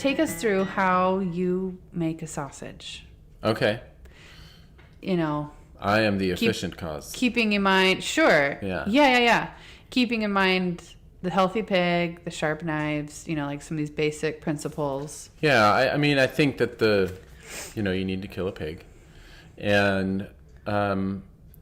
take us through how you make a sausage. Okay. You know, I am the efficient cause. Keeping in mind, sure. Yeah. Keeping in mind the healthy pig, the sharp knives, like some of these basic principles. Yeah, I mean, I think that you need to kill a pig. And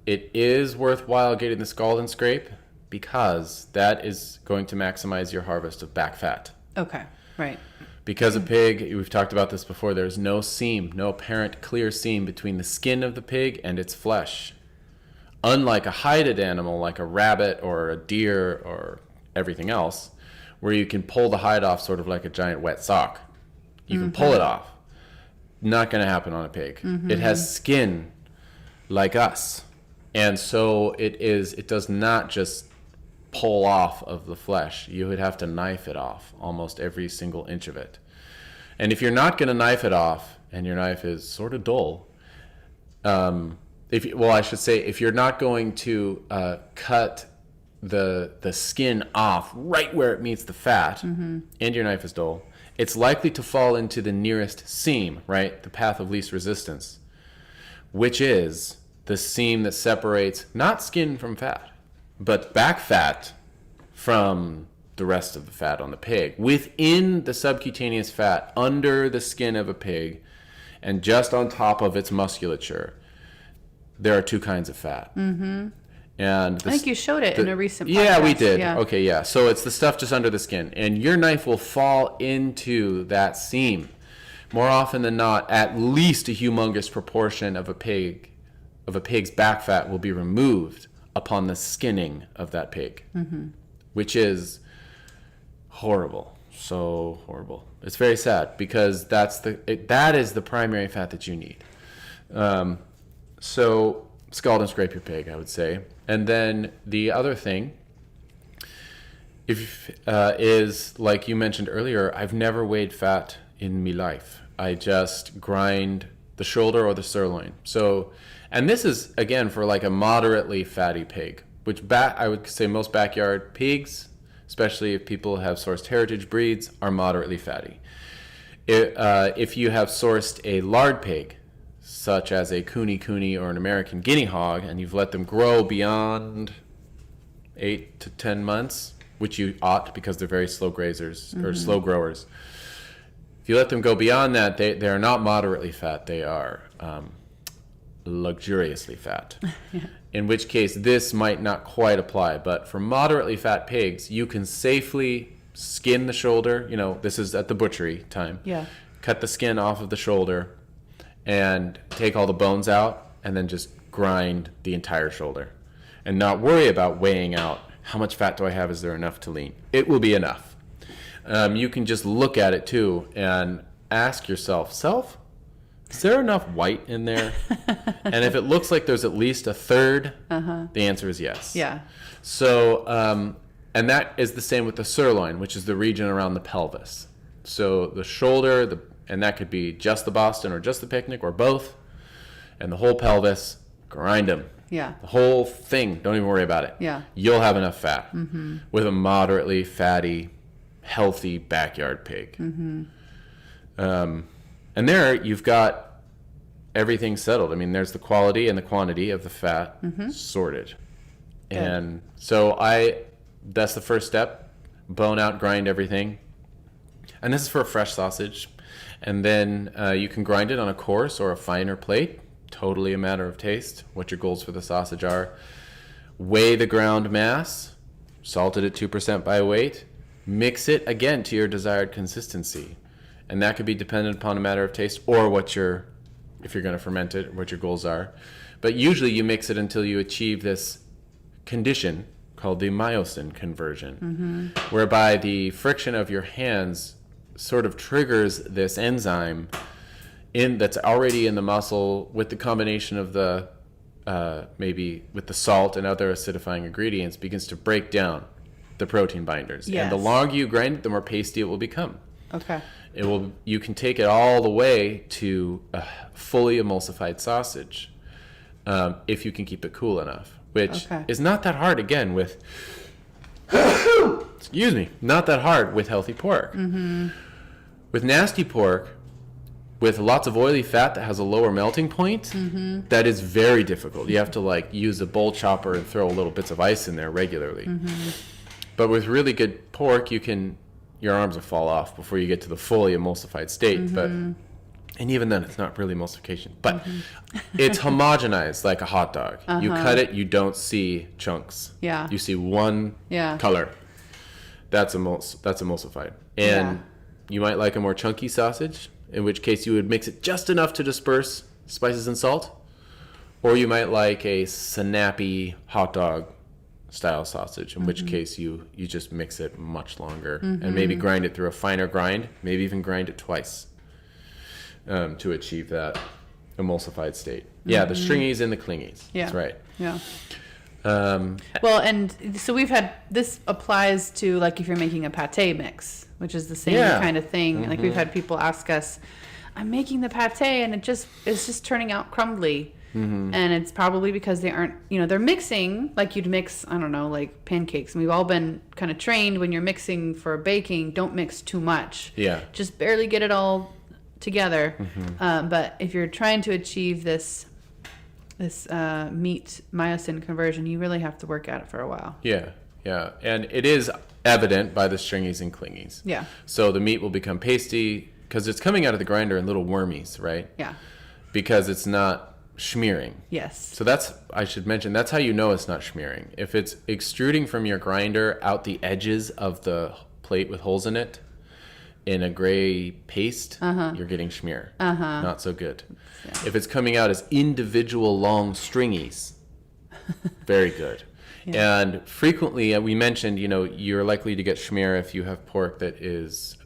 it is worthwhile getting the scald and scrape because that is going to maximize your harvest of back fat. Okay, right. Because a pig, we've talked about this before, there's no seam, no apparent clear seam between the skin of the pig and its flesh. Unlike a hided animal like a rabbit or a deer or everything else, where you can pull the hide off sort of like a giant wet sock. You can pull it off. Not going to happen on a pig. It has skin like us. And so it does not just pull off of the flesh. You would have to knife it off, almost every single inch of it. And if you're not going to knife it off, and your knife is sort of dull, if you're not going to cut the skin off right where it meets the fat, and your knife is dull, it's likely to fall into the nearest seam, right? The path of least resistance, which is the seam that separates not skin from fat, but back fat from the rest of the fat on the pig. Within the subcutaneous fat, under the skin of a pig, and just on top of its musculature, there are two kinds of fat. And I think you showed it in a recent podcast. Yeah, we did. Yeah. Okay, yeah. So it's the stuff just under the skin. And your knife will fall into that seam. More often than not, at least a humongous proportion of a pig's back fat will be removed upon the skinning of that pig, which is horrible. So horrible. It's very sad because that is the primary fat that you need. So scald and scrape your pig, I would say. And then the other thing is, like you mentioned earlier, I've never weighed fat in my life. I just grind the shoulder or the sirloin. So, and this is, again, for like a moderately fatty pig, which I would say most backyard pigs, especially if people have sourced heritage breeds, are moderately fatty. If you have sourced a lard pig, such as a cooney or an American guinea hog, and you've let them grow beyond 8 to 10 months, which you ought because they're very slow grazers or slow growers. If you let them go beyond that, they are not moderately fat. They are luxuriously fat. In which case, this might not quite apply. But for moderately fat pigs, you can safely skin the shoulder. This is at the butchery time. Yeah. Cut the skin off of the shoulder and take all the bones out and then just grind the entire shoulder and not worry about weighing out how much fat do I have, is there enough to lean. It will be enough. You can just look at it too and ask yourself, is there enough white in there? And if it looks like there's at least a third, the answer is yes. Yeah. So, and that is the same with the sirloin, which is the region around the pelvis. So the shoulder, and that could be just the Boston or just the picnic or both, and the whole pelvis, grind them. Yeah. The whole thing, don't even worry about it. Yeah. You'll have enough fat with a moderately fatty, healthy backyard pig. And there you've got everything settled. I mean, there's the quality and the quantity of the fat sorted. Good. And so that's the first step. Bone out, grind everything. And this is for a fresh sausage. And then you can grind it on a coarse or a finer plate. Totally a matter of taste, what your goals for the sausage are. Weigh the ground mass, salt it at 2% by weight. Mix it again to your desired consistency. And that could be dependent upon a matter of taste or if you're going to ferment it, what your goals are. But usually you mix it until you achieve this condition called the myosin conversion, whereby the friction of your hands sort of triggers this enzyme that's already in the muscle with the combination of the maybe with the salt and other acidifying ingredients, begins to break down the protein binders. Yes. And the longer you grind it, the more pasty it will become. Okay. You can take it all the way to a fully emulsified sausage if you can keep it cool enough, which is not that hard, again, with not that hard with healthy pork. With nasty pork, with lots of oily fat that has a lower melting point, that is very difficult. You have to like use a bowl chopper and throw little bits of ice in there regularly. But with really good pork, your arms will fall off before you get to the fully emulsified state. And even then, it's not really emulsification. But it's homogenized like a hot dog. You cut it, you don't see chunks. Yeah. You see one color. That's emulsified. And you might like a more chunky sausage, in which case you would mix it just enough to disperse spices and salt. Or you might like a snappy hot dog style sausage, in which case you just mix it much longer and maybe grind it through a finer grind, maybe even grind it twice to achieve that emulsified state. Yeah, the stringies and the clingies. Yeah. That's right. Yeah. Well, and so we've had, this applies to like if you're making a pate mix, which is the same kind of thing. Like we've had people ask us, I'm making the pate and it's just turning out crumbly. And it's probably because they aren't, they're mixing like you'd mix, I don't know, like pancakes. And we've all been kind of trained when you're mixing for baking, don't mix too much. Yeah. Just barely get it all together. But if you're trying to achieve this meat myosin conversion, you really have to work at it for a while. Yeah. And it is evident by the stringies and clingies. Yeah. So the meat will become pasty because it's coming out of the grinder in little wormies, right? Yeah. Because it's not smearing. Yes. So I should mention, that's how you know it's not smearing. If it's extruding from your grinder out the edges of the plate with holes in it in a gray paste, you're getting schmear. Not so good. Yeah. If it's coming out as individual long stringies, very good. Yeah. And frequently, we mentioned, you're likely to get schmear if you have pork that is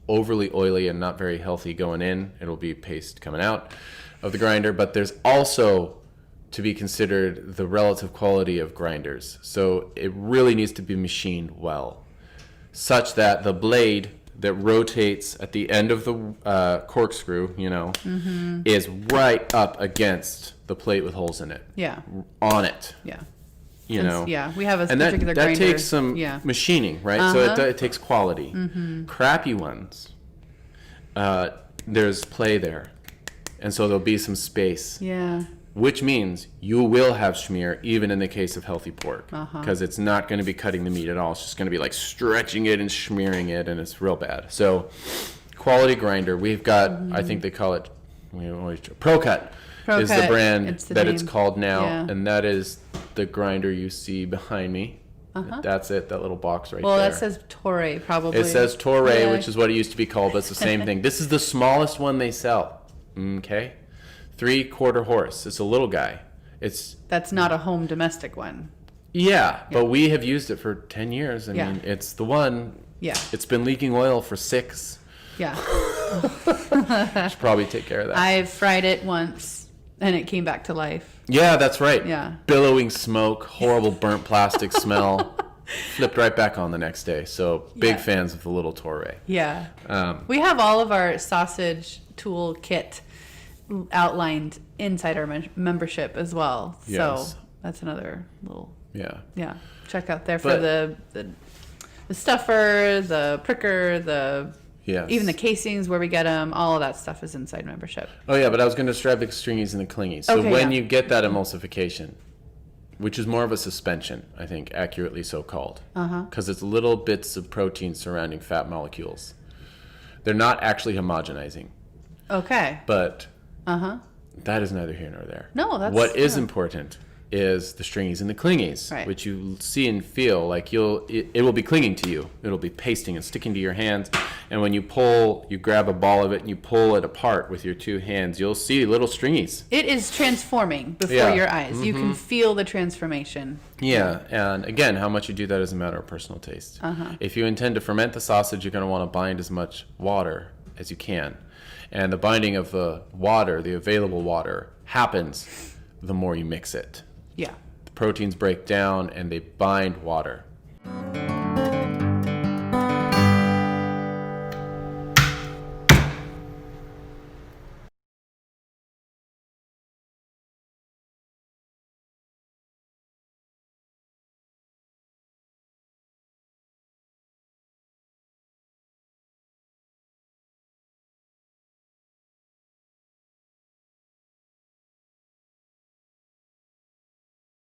overly oily and not very healthy going in. It'll be paste coming out of the grinder. But there's also to be considered the relative quality of grinders. So it really needs to be machined well, such that the blade that rotates at the end of the corkscrew, is right up against the plate with holes in it. Yeah. On it. Yeah. Yeah, we have a and particular grinder. That takes some machining, right? So it takes quality. Crappy ones, there's play there. And so there'll be some space. Yeah. Which means you will have schmear even in the case of healthy pork. Because it's not going to be cutting the meat at all. It's just going to be like stretching it and smearing it, and it's real bad. So quality grinder, we've got, I think they call it, ProCut is the brand it's called now. Yeah. And that is the grinder you see behind me. That's it, that little box right there. Well, that says Torre probably. It says Torre, which is what it used to be called, but it's the same thing. This is the smallest one they sell. Okay? 3/4 horse. It's a little guy. That's not a home domestic one. Yeah, but we have used it for 10 years. I mean, it's the one. Yeah. It's been leaking oil for 6. Yeah. Should probably take care of that. I've fried it once and it came back to life. Yeah, that's right. Yeah. Billowing smoke, horrible burnt plastic smell. Flipped right back on the next day. So big fans of the little Torre. Yeah. We have all of our sausage tool kit outlined inside our membership as well. Yes. So that's another little check out there for the stuffer, the pricker, even the casings where we get them. All of that stuff is inside membership. Oh yeah, but I was going to describe the stringies and the clingies. So when you get that emulsification, which is more of a suspension, I think, accurately so called, because it's little bits of protein surrounding fat molecules. They're not actually homogenizing. Okay. But that is neither here nor there. No, that's... What is important is the stringies and the clingies, which you see and feel like it will be clinging to you. It'll be pasting and sticking to your hands. And when you pull, you grab a ball of it and you pull it apart with your 2 hands, you'll see little stringies. It is transforming before your eyes. You can feel the transformation. Yeah, and again, how much you do that is a matter of personal taste. If you intend to ferment the sausage, you're going to want to bind as much water as you can. And the binding of the water, the available water, happens the more you mix it. Yeah. The proteins break down and they bind water.